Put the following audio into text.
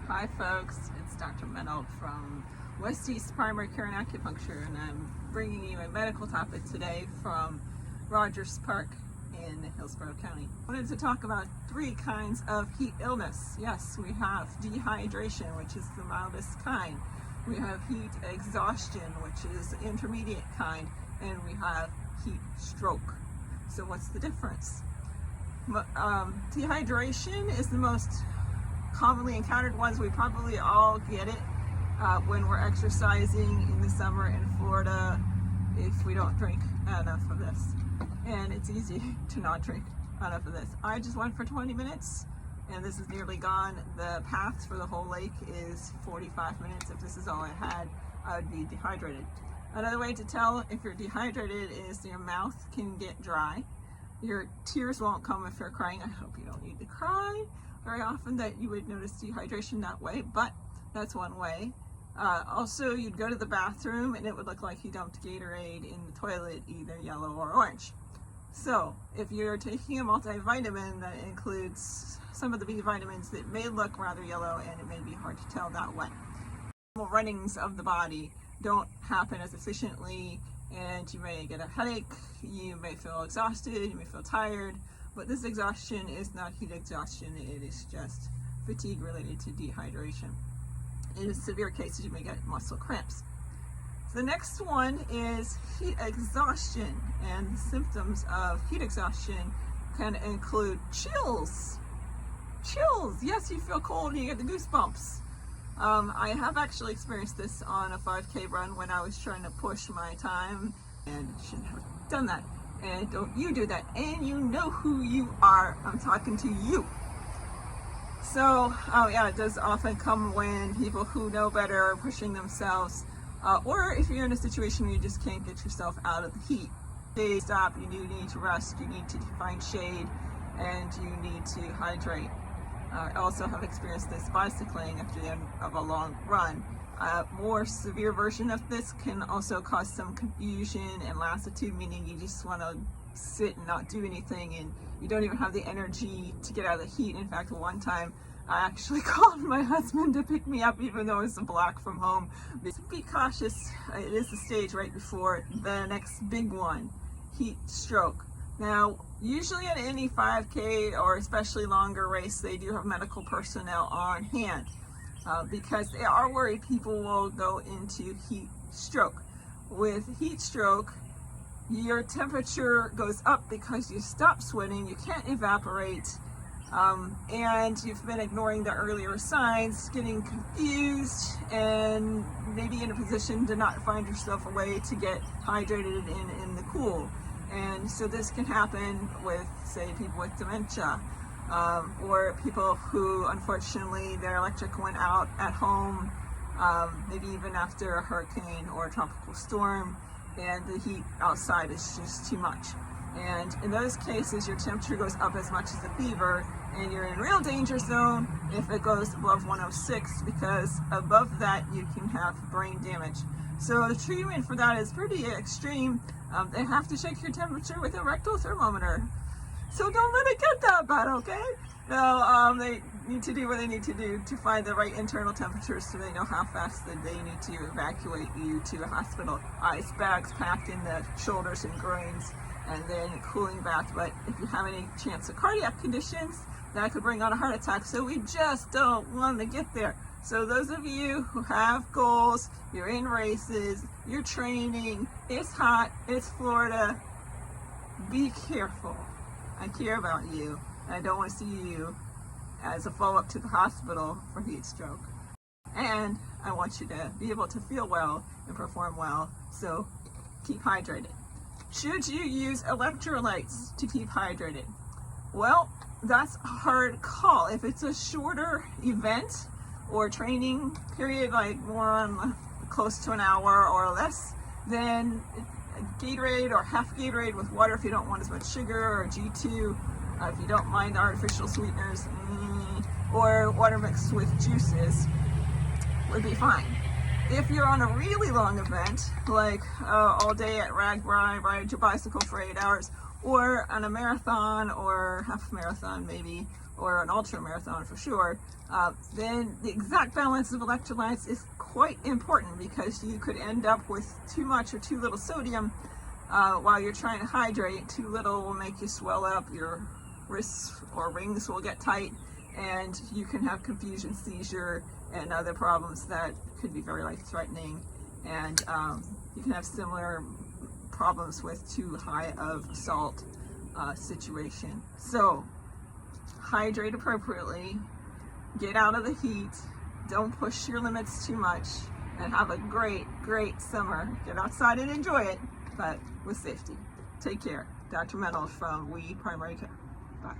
Hi folks, it's Dr. Menold from West East Primary Care and Acupuncture, and I'm bringing you a medical topic today from Rogers Park in Hillsborough County. I wanted to talk about 3 kinds of heat illness. Yes, we have dehydration, which is the mildest kind. We have heat exhaustion, which is the intermediate kind, and we have heat stroke. So what's the difference? Dehydration is the most commonly encountered ones. We probably all get it when we're exercising in the summer in Florida if we don't drink enough of this. And it's easy to not drink enough of this. I just went for 20 minutes and this is nearly gone. The path for the whole lake is 45 minutes. If this is all I had, I would be dehydrated. Another way to tell if you're dehydrated is your mouth can get dry. Your tears won't come if you're crying. I hope you don't need to cry very often that you would notice dehydration that way, but that's one way. Also, you'd go to the bathroom and it would look like you dumped Gatorade in the toilet, either yellow or orange. So if you're taking a multivitamin that includes some of the B vitamins, that may look rather yellow and it may be hard to tell that way. Normal runnings of the body don't happen as efficiently and you may get a headache, you may feel exhausted, you may feel tired. But this exhaustion is not heat exhaustion, it is just fatigue related to dehydration. In severe cases, you may get muscle cramps. So the next one is heat exhaustion, and the symptoms of heat exhaustion can include chills. Chills, yes, you feel cold and you get the goosebumps. I have actually experienced this on a 5K run when I was trying to push my time, and shouldn't have done that. And don't you do that, and you know who you are. I'm talking to you. So, yeah, it does often come when people who know better are pushing themselves, or if you're in a situation where you just can't get yourself out of the heat. They stop, you do need to rest, you need to find shade, and you need to hydrate. I also have experienced this bicycling after the end of a long run. More severe version of this can also cause some confusion and lassitude, meaning you just want to sit and not do anything and you don't even have the energy to get out of the heat. In fact, one time I actually called my husband to pick me up even though it's a block from home. Be cautious, it is the stage right before the next big one, heat stroke. Now, usually at any 5K or especially longer race, they do have medical personnel on hand. Because they are worried people will go into heat stroke. With heat stroke, your temperature goes up because you stop sweating, you can't evaporate, and you've been ignoring the earlier signs, getting confused, and maybe in a position to not find yourself a way to get hydrated in the cool. And so this can happen with, say, people with dementia. Or people who unfortunately their electric went out at home, maybe even after a hurricane or a tropical storm, and the heat outside is just too much. And in those cases, your temperature goes up as much as a fever, and you're in real danger zone if it goes above 106, because above that you can have brain damage. So the treatment for that is pretty extreme. They have to check your temperature with a rectal thermometer. So don't let it get that bad, okay? No, they need to do what they need to do to find the right internal temperature so they know how fast that they need to evacuate you to a hospital. Ice bags packed in the shoulders and groins, and then a cooling bath. But if you have any chance of cardiac conditions, that could bring on a heart attack. So we just don't want to get there. So those of you who have goals, you're in races, you're training, it's hot, it's Florida, be careful. I care about you, and I don't want to see you as a follow-up to the hospital for heat stroke. And I want you to be able to feel well and perform well, so keep hydrated. Should you use electrolytes to keep hydrated? Well, that's a hard call. If it's a shorter event or training period, like more on close to an hour or less, then Gatorade or half Gatorade with water if you don't want as much sugar, or G2 if you don't mind artificial sweeteners, or water mixed with juices would be fine. If you're on a really long event, like all day at RAGBRAI, ride your bicycle for 8 hours, or on a marathon or half marathon maybe, or an ultra marathon for sure, then the exact balance of electrolytes is quite important, because you could end up with too much or too little sodium while you're trying to hydrate. Too little will make you swell up, your wrists or rings will get tight, and you can have confusion, seizure, and other problems that could be very life-threatening. And you can have similar problems with too high of salt situation. So hydrate appropriately, get out of the heat, don't push your limits too much, and have a great summer. Get outside and enjoy it, but with safety. Take care. Dr. Mennel from We Primary Care. Bye.